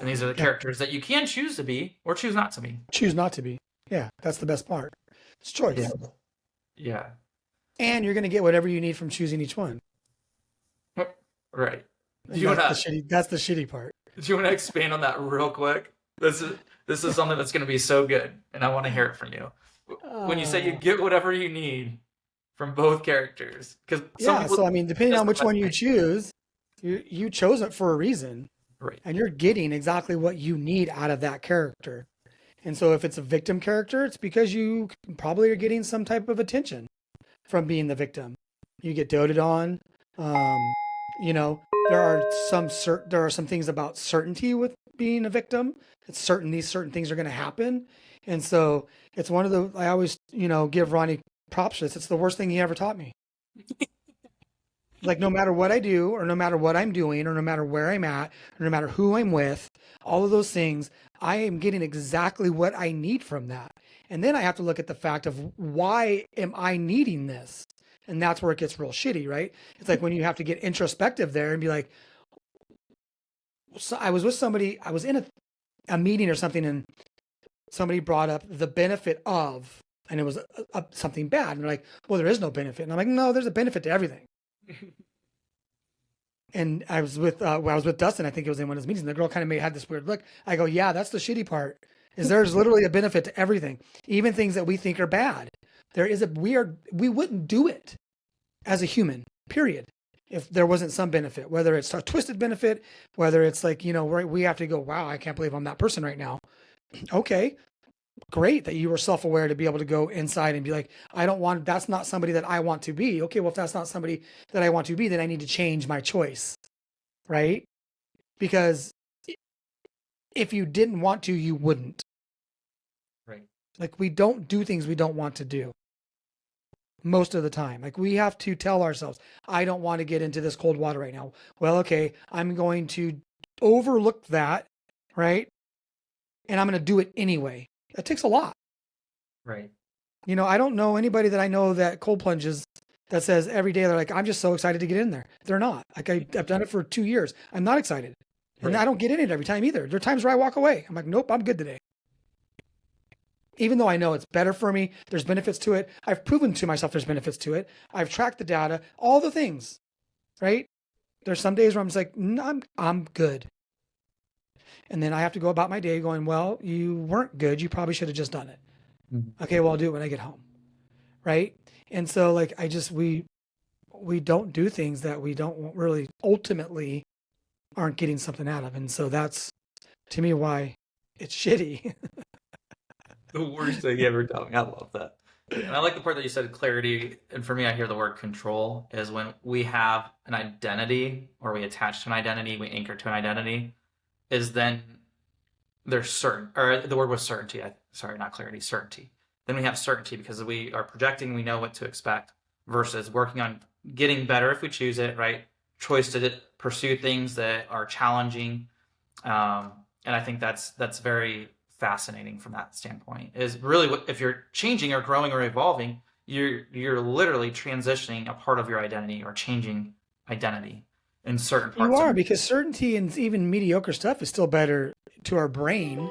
And these are the characters that you can choose to be or choose not to be. Choose not to be. Yeah, that's the best part. It's choice. Yeah. Yeah. And you're going to get whatever you need from choosing each one. Right. That's the shitty part. Do you want to expand on that real quick? This is something that's going to be so good, and I want to hear it from you. When you say you get whatever you need from both characters, because so I mean, depending on which one you choose, you chose it for a reason, right? And you're getting exactly what you need out of that character. And so if it's a victim character, it's because you probably are getting some type of attention from being the victim. You get doted on. You know, there are some things about certainty with being a victim. It's certain these certain things are going to happen. And so it's one of the, I always, give Ronnie props for this. It's the worst thing he ever taught me. Like, no matter what I do, or no matter what I'm doing, or no matter where I'm at, or no matter who I'm with, all of those things, I am getting exactly what I need from that. And then I have to look at the fact of, why am I needing this? And that's where it gets real shitty, right? It's like when you have to get introspective there and be like, so I was with somebody, I was in a meeting or something, and somebody brought up the benefit of, and it was something bad. And they're like, well, there is no benefit. And I'm like, no, there's a benefit to everything. And I was with Dustin. I think it was in one of his meetings. And the girl kind of had this weird look. I go, yeah, that's the shitty part. Is there's literally a benefit to everything, even things that we think are bad. We wouldn't do it as a human, period, if there wasn't some benefit, whether it's a twisted benefit, whether it's like, we have to go, wow, I can't believe I'm that person right now. Okay, great that you were self-aware to be able to go inside and be like, that's not somebody that I want to be. Okay, well, if that's not somebody that I want to be, then I need to change my choice, right? Because if you didn't want to, you wouldn't. Right. Like, we don't do things we don't want to do most of the time. Like, we have to tell ourselves, I don't want to get into this cold water right now. Well, okay, I'm going to overlook that, right? And I'm going to do it anyway. That takes a lot. Right. I don't know anybody that I know that cold plunges that says every day they're like, I'm just so excited to get in there. They're not. Like, I've done it for 2 years. I'm not excited. And I don't get in it every time either. There are times where I walk away. I'm like, nope, I'm good today. Even though I know it's better for me, there's benefits to it. I've proven to myself there's benefits to it. I've tracked the data, all the things, right? There's some days where I'm just like, no, I'm good. And then I have to go about my day going, well, you weren't good. You probably should have just done it. Mm-hmm. Okay, well, I'll do it when I get home, right? And so, like, we don't do things that we don't really ultimately aren't getting something out of. And so that's, to me, why it's shitty. The worst thing you ever told me. I love that. And I like the part that you said clarity. And for me, I hear the word control is when we have an identity, or we attach to an identity, we anchor to an identity, is then there's certain, or the word was certainty. Sorry, not clarity, certainty. Then we have certainty because we are projecting, we know what to expect, versus working on getting better if we choose it, right? Choice to pursue things that are challenging. And I think that's very fascinating from that standpoint. Is really if you're changing or growing or evolving, you're literally transitioning a part of your identity or changing identity in certain parts. You are, because certainty and even mediocre stuff is still better to our brain.